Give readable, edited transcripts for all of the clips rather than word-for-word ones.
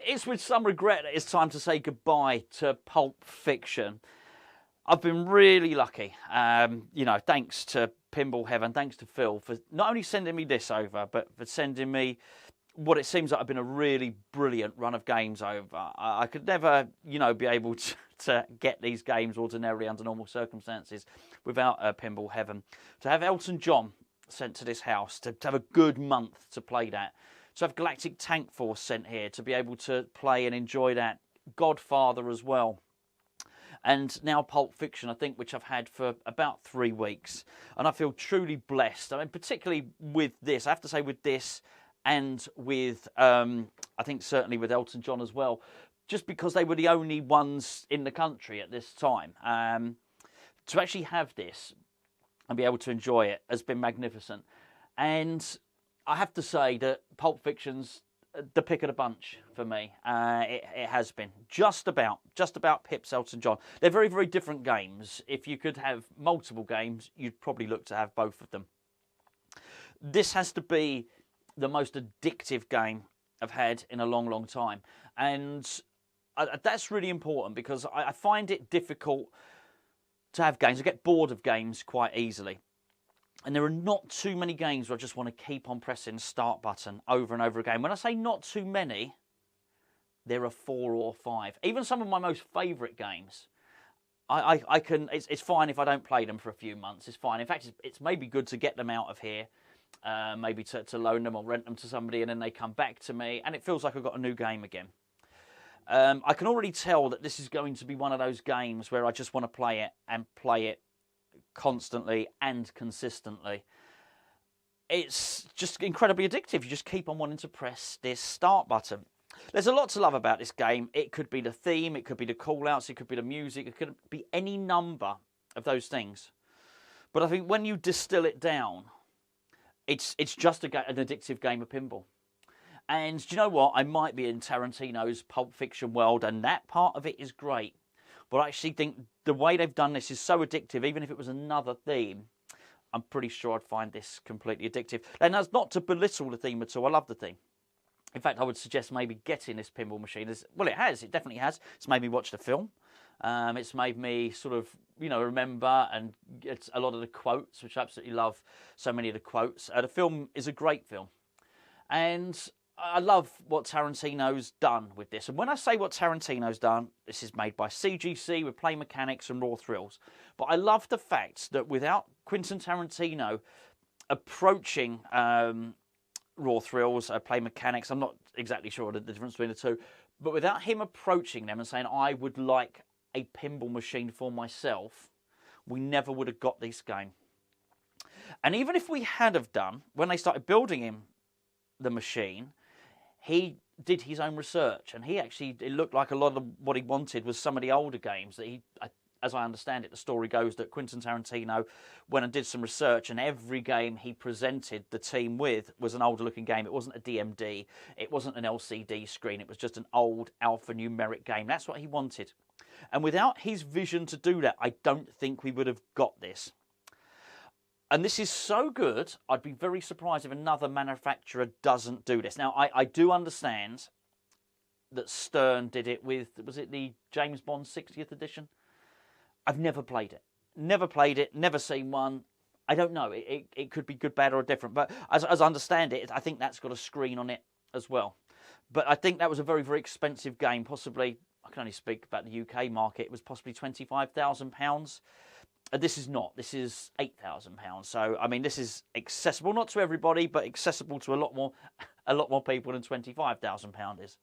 it's with some regret that it's time to say goodbye to Pulp Fiction. I've been really lucky, thanks to Pinball Heaven, thanks to Phil, for not only sending me this over, but for sending me what it seems like have been a really brilliant run of games over. I could never, be able to get these games ordinarily under normal circumstances without Pinball Heaven. To have Elton John sent to this house, to have a good month to play that, to have Galactic Tank Force sent here, to be able to play and enjoy that, Godfather as well. And now Pulp Fiction, I think, which I've had for about 3 weeks. And I feel truly blessed. I mean, particularly with this, I have to say with this and with, I think certainly with Elton John as well, just because they were the only ones in the country at this time. To actually have this and be able to enjoy it has been magnificent. And I have to say that Pulp Fiction's the pick of the bunch for me. It has been just about Pips Elton John. They're very, very different games. If you could have multiple games, you'd probably look to have both of them. This has to be the most addictive game I've had in a long, long time, and that's really important because I find it difficult to have games. I get bored of games quite easily. And there are not too many games where I just want to keep on pressing the start button over and over again. When I say not too many, there are 4 or 5. Even some of my most favourite games, I can. It's fine if I don't play them for a few months. It's fine. In fact, it's maybe good to get them out of here, maybe to loan them or rent them to somebody, and then they come back to me, and it feels like I've got a new game again. I can already tell that this is going to be one of those games where I just want to play it and play it constantly and consistently. It's just incredibly addictive. You just keep on wanting to press this start button. There's a lot to love about this game. It could be the theme, it could be the call-outs, it could be the music, it could be any number of those things. But I think when you distill it down, it's just an addictive game of pinball. And do you know what? I might be in Tarantino's Pulp Fiction world, and that part of it is great. But I actually think the way they've done this is so addictive, even if it was another theme, I'm pretty sure I'd find this completely addictive. And that's not to belittle the theme at all. I love the theme. In fact, I would suggest maybe getting this pinball machine. It definitely has. It's made me watch the film. It's made me sort of, remember and get a lot of the quotes, which I absolutely love so many of the quotes. The film is a great film. And I love what Tarantino's done with this. And when I say what Tarantino's done, this is made by CGC with Play Mechanics and Raw Thrills. But I love the fact that without Quentin Tarantino approaching Raw Thrills, Play Mechanics, I'm not exactly sure the difference between the two, but without him approaching them and saying, I would like a pinball machine for myself, we never would have got this game. And even if we had have done, when they started building him the machine, he did his own research, and it looked like a lot of what he wanted was some of the older games that as I understand it, the story goes that Quentin Tarantino went and did some research, and every game he presented the team with was an older looking game. It wasn't a DMD, it wasn't an LCD screen, it was just an old alphanumeric game. That's what he wanted. And without his vision to do that, I don't think we would have got this. And this is so good, I'd be very surprised if another manufacturer doesn't do this. Now, I do understand that Stern did it with, was it the James Bond 60th edition? I've never played it. Never seen one. I don't know. It could be good, bad, or different. But as I understand it, I think that's got a screen on it as well. But I think that was a very, very expensive game. Possibly, I can only speak about the UK market. It was possibly £25,000. This is not. This is £8,000. So, I mean, this is accessible, not to everybody, but accessible to a lot more people than £25,000 is.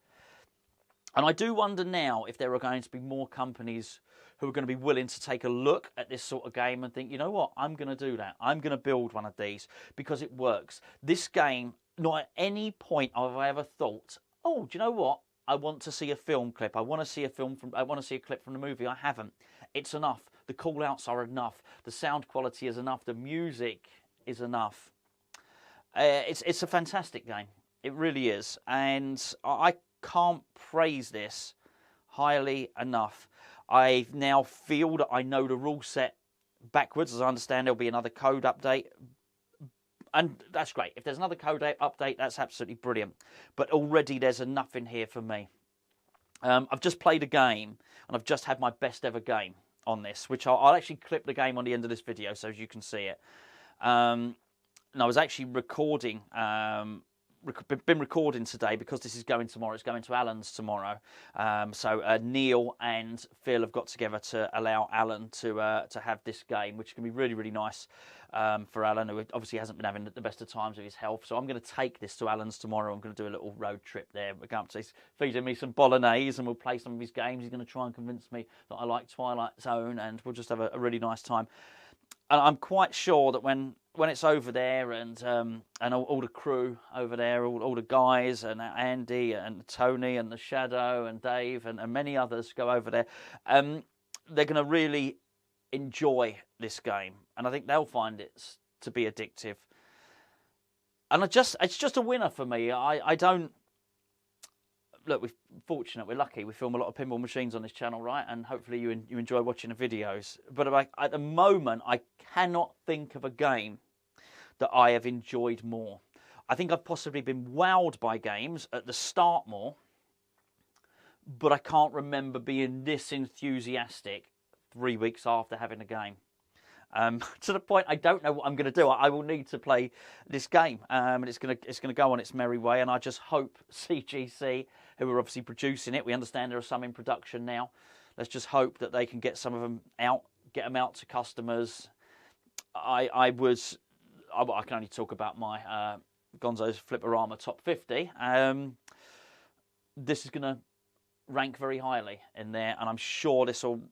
And I do wonder now if there are going to be more companies who are going to be willing to take a look at this sort of game and think, you know what, I'm going to do that. I'm going to build one of these because it works. This game, not at any point have I ever thought, oh, do you know what? I want to see a film clip. I want to see a clip from the movie. I haven't. It's enough. The call-outs are enough. The sound quality is enough. The music is enough. It's a fantastic game. It really is. And I can't praise this highly enough. I now feel that I know the rule set backwards. As I understand, there'll be another code update. And that's great. If there's another code update, that's absolutely brilliant. But already there's enough in here for me. I've just played a game, and I've just had my best ever game on this, which I'll actually clip the game on the end of this video so you can see it. And I was actually recording, been recording today because this is going tomorrow. It's going to Alan's tomorrow. So Neil and Phil have got together to allow Alan to have this game, which can be really, really nice for Alan, who obviously hasn't been having the best of times with his health. So I'm going to take this to Alan's tomorrow. I'm going to do a little road trip there. We're going to, he's feeding me some bolognese, and we'll play some of his games. He's going to try and convince me that I like Twilight Zone, and we'll just have a really nice time. And I'm quite sure that when it's over there, and all the crew over there, all the guys, and Andy and Tony and the Shadow and Dave and many others go over there, they're going to really enjoy this game, and I think they'll find it to be addictive. And it's just a winner for me. I don't look. We're fortunate. We're lucky. We film a lot of pinball machines on this channel, right? And hopefully you enjoy watching the videos. But at the moment, I cannot think of a game that I have enjoyed more. I think I've possibly been wowed by games at the start more, but I can't remember being this enthusiastic 3 weeks after having a game. To the point I don't know what I'm going to do. I will need to play this game, and it's going to go on its merry way. And I just hope CGC, who are obviously producing it, we understand there are some in production now. Let's just hope that they can get some of them out, get them out to customers. I can only talk about my Gonzo's Flipperama Top 50. This is going to rank very highly in there, and I'm sure this will.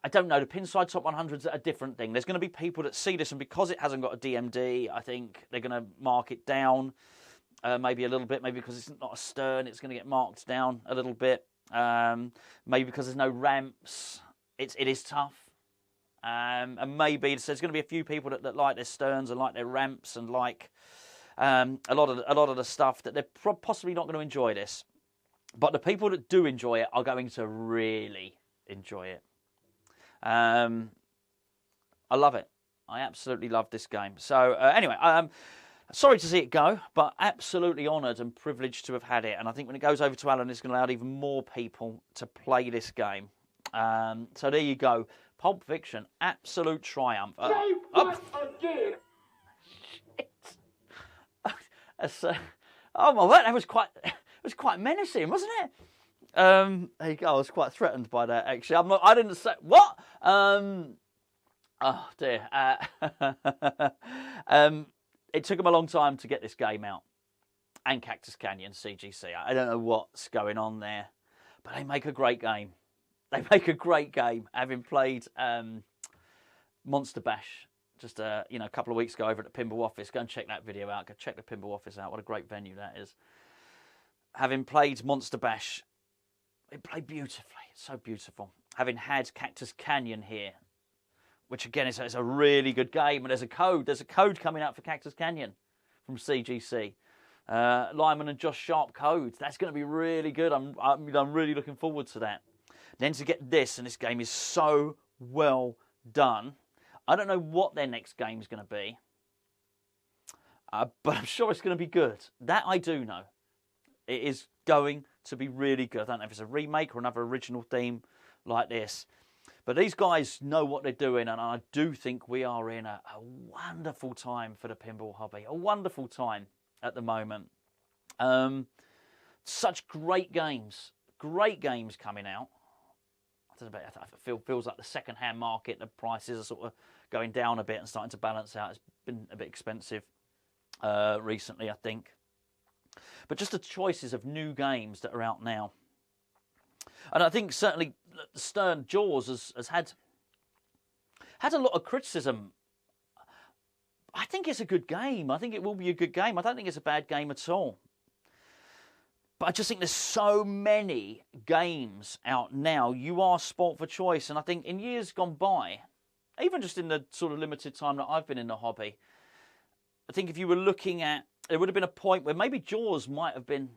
I don't know, the Pinside Top 100's a different thing. There's going to be people that see this, and because it hasn't got a DMD, I think they're going to mark it down maybe a little bit. Maybe because it's not a stern, it's going to get marked down a little bit. Maybe because there's no ramps, it is tough. And maybe there's going to be a few people that like their sterns and like their ramps and like a lot of the stuff that they're possibly not going to enjoy this. But the people that do enjoy it are going to really enjoy it. I love it. I absolutely love this game. So anyway, sorry to see it go, but absolutely honoured and privileged to have had it. And I think when it goes over to Alan, it's going to allow even more people to play this game. So there you go. Pulp Fiction, absolute triumph. Again. Shit. Oh my word, that was quite menacing, wasn't it? There you go. I was quite threatened by that, actually. I didn't say what. Oh dear. It took them a long time to get this game out, and Cactus Canyon CGC. I don't know what's going on there, but they make a great game. They make a great game. Having played Monster Bash just a couple of weeks ago over at the Pinball Office, go and check that video out. Go check the Pinball Office out. What a great venue that is. Having played Monster Bash, it played beautifully. It's so beautiful. Having had Cactus Canyon here, which again is a really good game, and there's a code coming out for Cactus Canyon from CGC. Lyman and Josh Sharp codes. That's going to be really good. I'm really looking forward to that. Then to get this, and this game is so well done. I don't know what their next game is going to be, but I'm sure it's going to be good. That I do know. It is going to be really good. I don't know if it's a remake or another original theme like this. But these guys know what they're doing, and I do think we are in a wonderful time for the pinball hobby. A wonderful time at the moment. Such great games coming out. It feels like the second-hand market, the prices are sort of going down a bit and starting to balance out. It's been a bit expensive recently, I think. But just the choices of new games that are out now. And I think certainly Stern Jaws has had a lot of criticism. I think it's a good game. I think it will be a good game. I don't think it's a bad game at all. But I just think there's so many games out now. You are sport for choice. And I think in years gone by, even just in the sort of limited time that I've been in the hobby, I think if you were looking at, there would have been a point where maybe Jaws might have been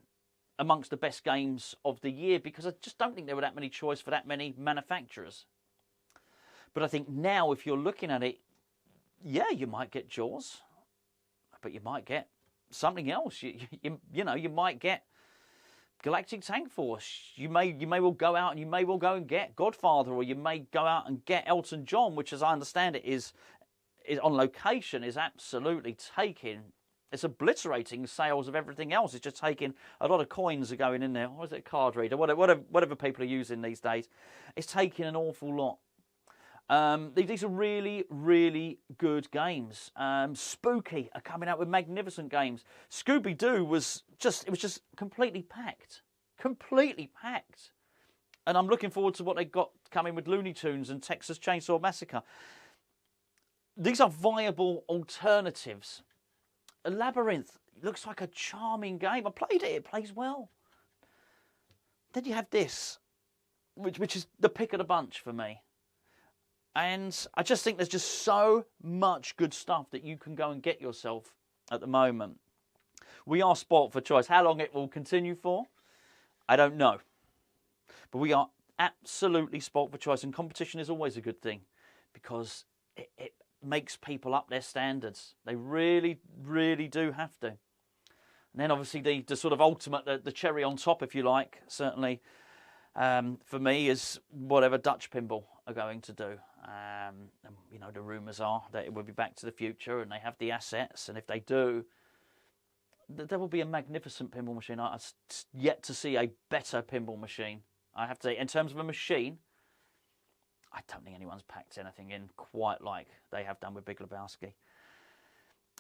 amongst the best games of the year, because I just don't think there were that many choice for that many manufacturers. But I think now, if you're looking at it, yeah, you might get Jaws, but you might get something else. You might get Galactic Tank Force. You may well go out and you may well go and get Godfather, or you may go out and get Elton John, which, as I understand it, is on location, is absolutely it's obliterating sales of everything else. It's just taking a lot of coins are going in there. Or is it a card reader? Whatever people are using these days. It's taking an awful lot. These are really, really good games. Spooky are coming out with magnificent games. Scooby-Doo was just completely packed. Completely packed. And I'm looking forward to what they got coming with Looney Tunes and Texas Chainsaw Massacre. These are viable alternatives. Labyrinth looks like a charming game. I played it. It plays well. Then you have this, which is the pick of the bunch for me. And I just think there's just so much good stuff that you can go and get yourself at the moment. We are sport for choice. How long it will continue for, I don't know. But we are absolutely sport for choice. And competition is always a good thing, because it makes people up their standards. They really, really do have to. And then obviously the sort of ultimate, the cherry on top, if you like, certainly for me, is whatever Dutch Pinball are going to do. And, you know, the rumours are that it will be Back to the Future, and they have the assets, and if they do, there will be a magnificent pinball machine. I've yet to see a better pinball machine. I have to say, in terms of a machine, I don't think anyone's packed anything in quite like they have done with Big Lebowski.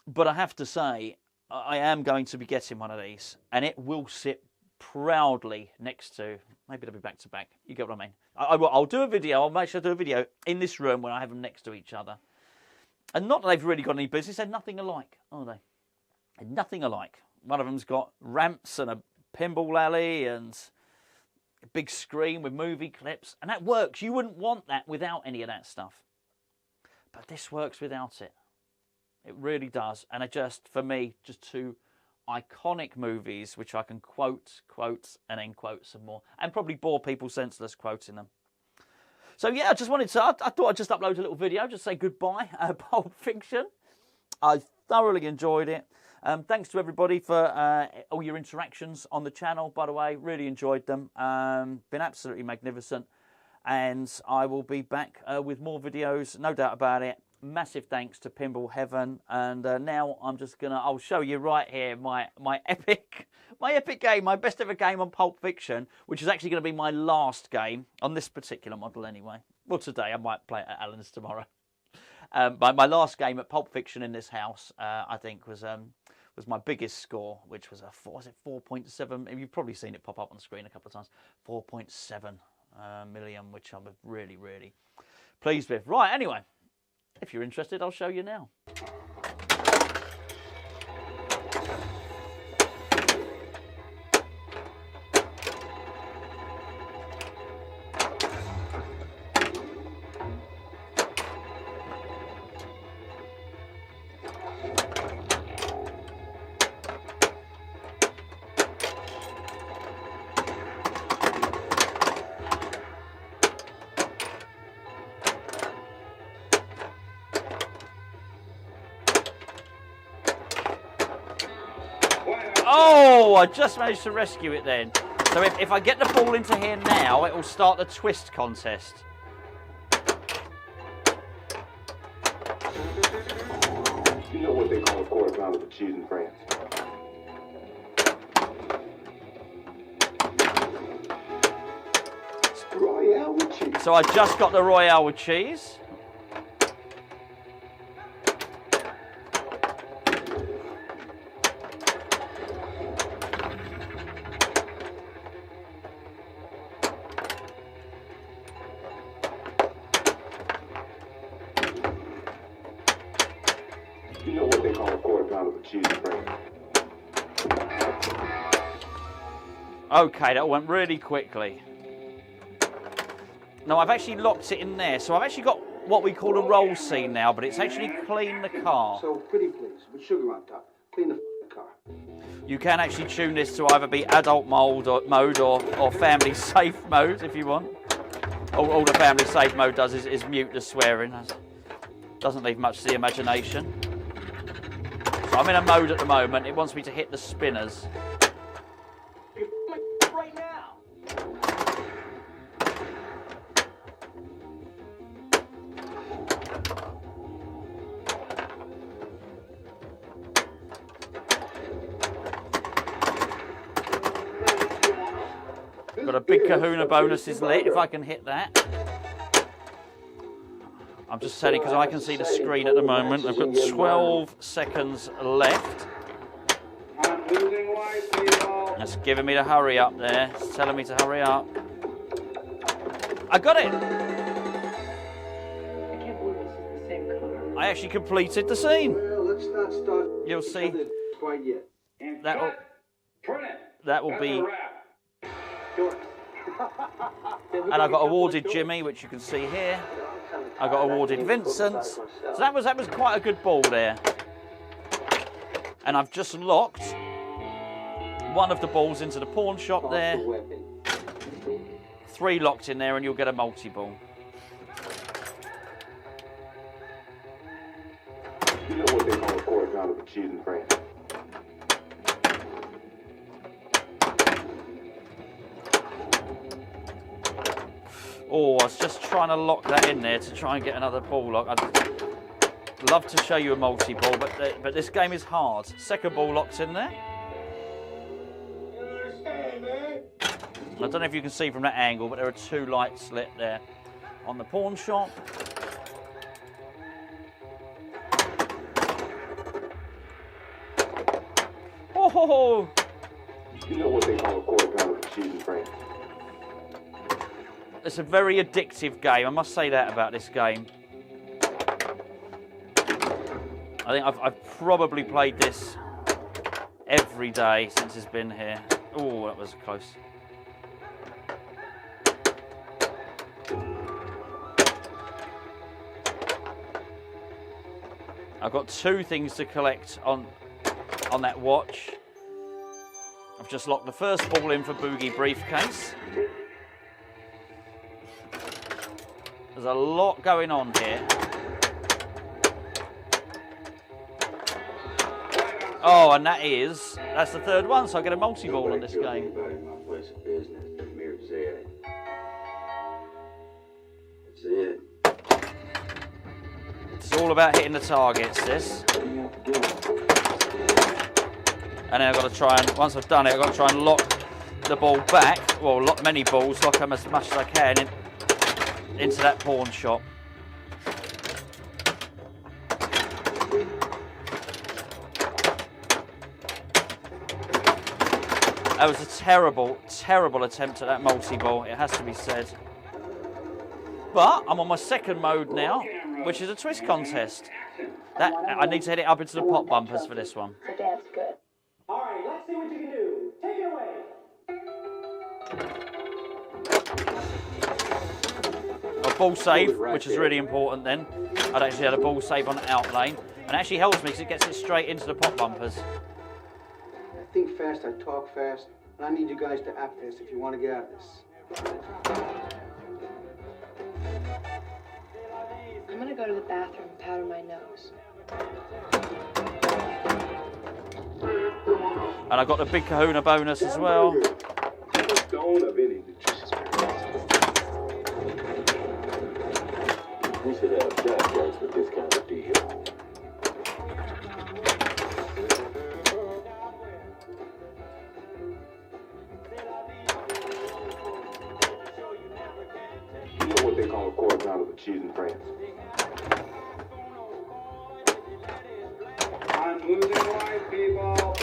But I have to say, I am going to be getting one of these, and it will sit proudly next to, maybe they'll be back to back. You get what I mean? I'll do a video. I'll make sure I do a video in this room where I have them next to each other. And not that they've really got any business. They're nothing alike, are they? They're nothing alike. One of them's got ramps and a pinball alley and a big screen with movie clips, and that works. You wouldn't want that without any of that stuff. But this works without it. It really does. And for me, just two iconic movies which I can quote, and then quote some more, and probably bore people senseless quoting them. So yeah, I thought I'd just upload a little video, just say goodbye, Pulp Fiction. I thoroughly enjoyed it. Thanks to everybody for all your interactions on the channel, by the way. Really enjoyed them. Been absolutely magnificent. And I will be back with more videos, no doubt about it. Massive thanks to Pinball Heaven. And now I'll show you right here my epic game, my best ever game on Pulp Fiction, which is actually going to be my last game on this particular model anyway. Well, today I might play it at Alan's tomorrow. My last game at Pulp Fiction in this house, I think, was my biggest score, which was 4.7. You've probably seen it pop up on the screen a couple of times. 4.7 million, which I'm really, really pleased with. Right, anyway, if you're interested, I'll show you now. Oh, I just managed to rescue it then. So if I get the ball into here now, it will start the twist contest. You know what they call a quarter pounder with cheese in France? Royale with cheese. So I just got the Royale with cheese. You know what they call a quarter pounder with cheese in France? Okay, that went really quickly. Now I've actually locked it in there, so I've actually got what we call a roll scene now, but it's actually clean the car. So pretty please, with sugar on top. Clean the car. You can actually tune this to either be adult mode or family safe mode if you want. All the family safe mode does is mute the swearing. Doesn't leave much to the imagination. So I'm in a mode at the moment. It wants me to hit the spinners. I've got a big kahuna bonus is lit, if I can hit that. I'm just setting because I can see the screen at the moment. I've got 12 seconds left. It's giving me to hurry up there. It's telling me to hurry up. I got it! I can't believe this is the same car. I actually completed the scene. Well, let's not start. You'll see. Quite yet. That will be. And I got awarded Jimmy, which you can see here. I got awarded Vincent. So that was quite a good ball there. And I've just locked one of the balls into the pawn shop there. 3 locked in there, and you'll get a multi-ball. You know what they call a quarter pound of cheese in France? Oh, I was just trying to lock that in there to try and get another ball lock. I'd love to show you a multi-ball, but this game is hard. Second ball locked in there. I don't know if you can see from that angle, but there are 2 lights lit there on the pawn shop. Oh! You know what they call a quarter pound of cheese in France? It's a very addictive game. I must say that about this game. I think I've probably played this every day since it's been here. Oh, that was close. I've got 2 things to collect on that watch. I've just locked the first ball in for Boogie Briefcase. There's a lot going on here. Oh, and that's the 3rd one, so I get a multi-ball on this game. It's all about hitting the targets, this. And then I've got to try and, once I've done it, I've got to try and lock the ball back. Well, lock many balls, lock them as much as I can into that pawn shop. That was a terrible, terrible attempt at that multi-ball, it has to be said. But I'm on my 2nd mode now, which is a twist contest. That I need to hit it up into the pop bumpers for this one. So that's good. All right, let's see what you can do. Take it away. A ball save, which is really important then. I'd actually had a ball save on the out lane. And it actually helps me because it gets it straight into the pop bumpers. I think fast, I talk fast, and I need you guys to act fast if you want to get out of this. I'm gonna go to the bathroom and powder my nose. And I got the big kahuna bonus as well. Stone of any nutritious we should have shotguns with this kind of deal. You know what they call a quarter pound of cheese in France? I'm losing life, people.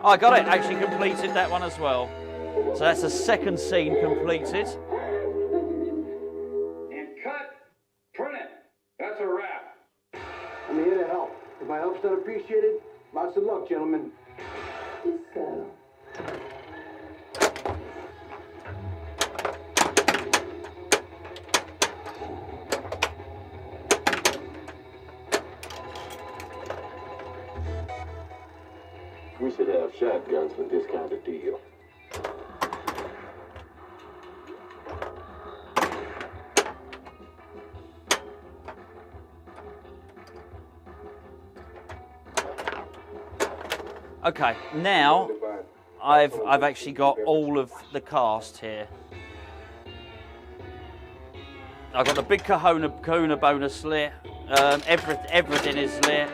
Oh, I got it, actually completed that one as well. So that's the 2nd scene completed. And cut. Print it. That's a wrap. I'm here to help. If my help's not appreciated, lots of luck, gentlemen. So. We should have shotguns with this kind of deal. Okay, now I've actually got all of the cast here. I've got the big kahuna bonus lit. Everything is lit.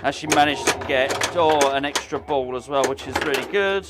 Actually managed to get an extra ball as well, which is really good.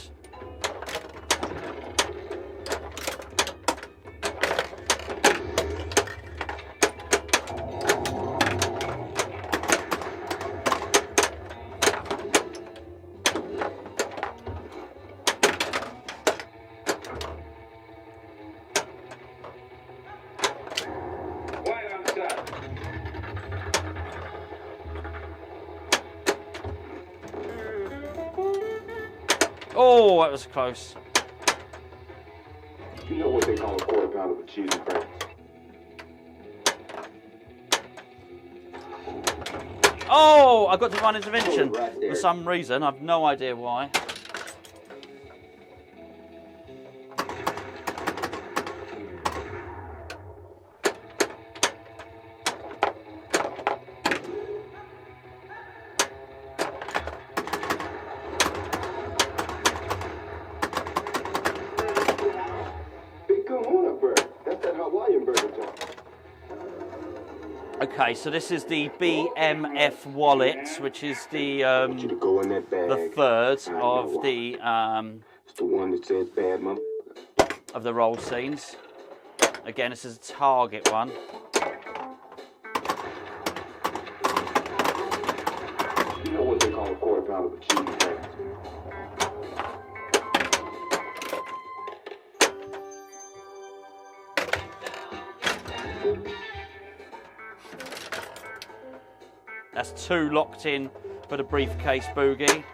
Oh, that was close. You know what they call a quarter pound of cheese and crackers? Oh, I got divine intervention Right there. for some reason. I've no idea why. Big kahuna bird. That's that Hawaiian bird we're talking. Okay, so this is the BMF wallet, which is the You to go in that bag. third I know of why. the It's the one that says bad mother. roll scenes. Again, this is a target one. You know what they call a quarter pound of cheese and crackers? That's 2 locked in for the briefcase boogie.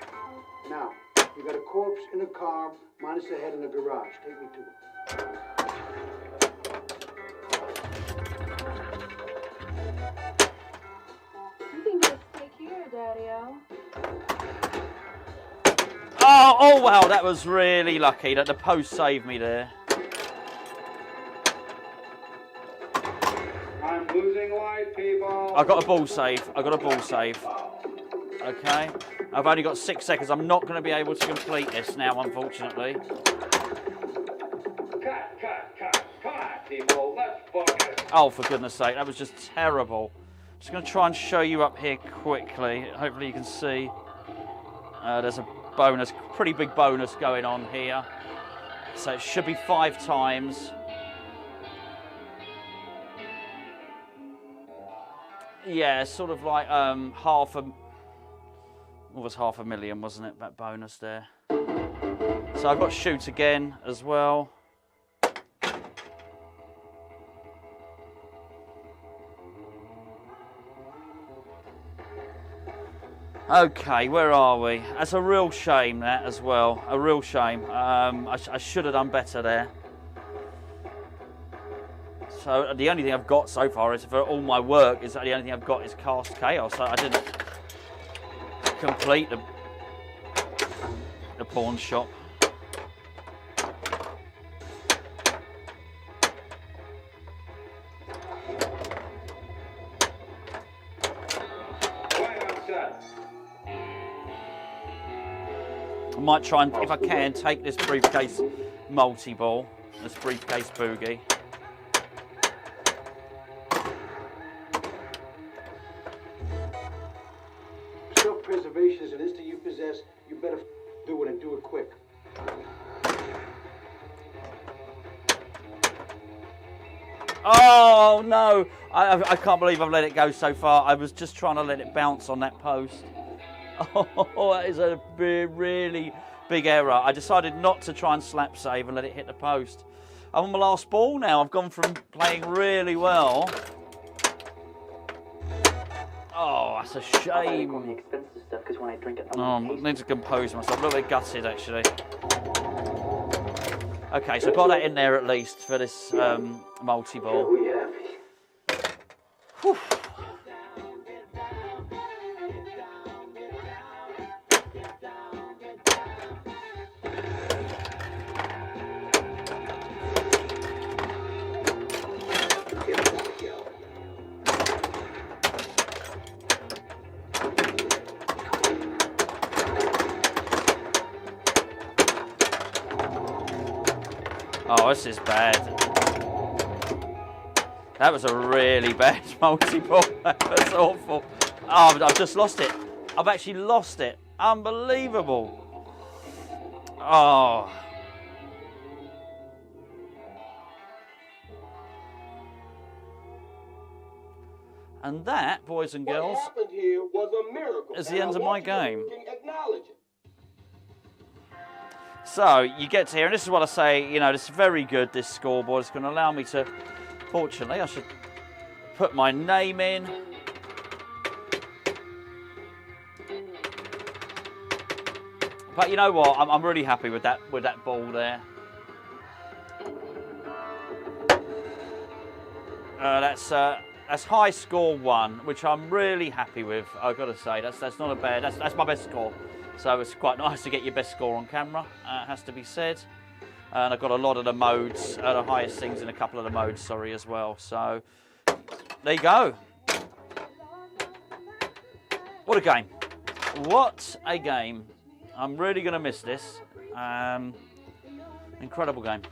Now, you got a corpse in a car, minus the head in the garage. Take me to it. You can just stay here, Daddy-O. Oh, wow, that was really lucky that the post saved me there. I'm losing light, people. I got a ball save. Okay. I've only got 6 seconds. I'm not going to be able to complete this now, unfortunately. Come on, people. Let's focus. Oh, for goodness sake, that was just terrible. Just going to try and show you up here quickly. Hopefully you can see. There's a bonus, pretty big bonus going on here. So it should be 5 times. Yeah, sort of like was $500,000, wasn't it, that bonus there? So I've got shoot again as well. Okay, where are we? That's a real shame, that as well. A real shame. I should have done better there. So the only thing I've got so far is for all my work is that the only thing I've got is Cast Chaos. So I didn't complete the pawn shop. I might try and, if I can, take this briefcase multi-ball, this briefcase boogie. Self-preservation is an instinct you possess. You better do it and do it quick. Oh no! I can't believe I've let it go so far. I was just trying to let it bounce on that post. Oh, that is a really big error. I decided not to try and slap save and let it hit the post. I'm on my last ball now. I've gone from playing really well. Oh, that's a shame. Oh, I need to compose myself. A little bit gutted, actually. Okay, so got that in there at least for this multi-ball. Whew. Oh, this is bad. That was a really bad multi-ball. That was awful. Oh, I've just lost it. I've actually lost it. Unbelievable. Oh. And that, boys and girls, What happened here was a miracle. is the end of my game. Acknowledge it. So, you get to here, and this is what I say, you know, this is very good, this scoreboard. It's going to allow me to, fortunately, I should put my name in. But you know what, I'm really happy with that ball there. That's high score 1, which I'm really happy with. I've got to say, that's not a bad. That's my best score. So it's quite nice to get your best score on camera. Has to be said. And I've got a lot of the modes, the highest things in a couple of the modes. Sorry, as well. So there you go. What a game! What a game! I'm really going to miss this. Incredible game.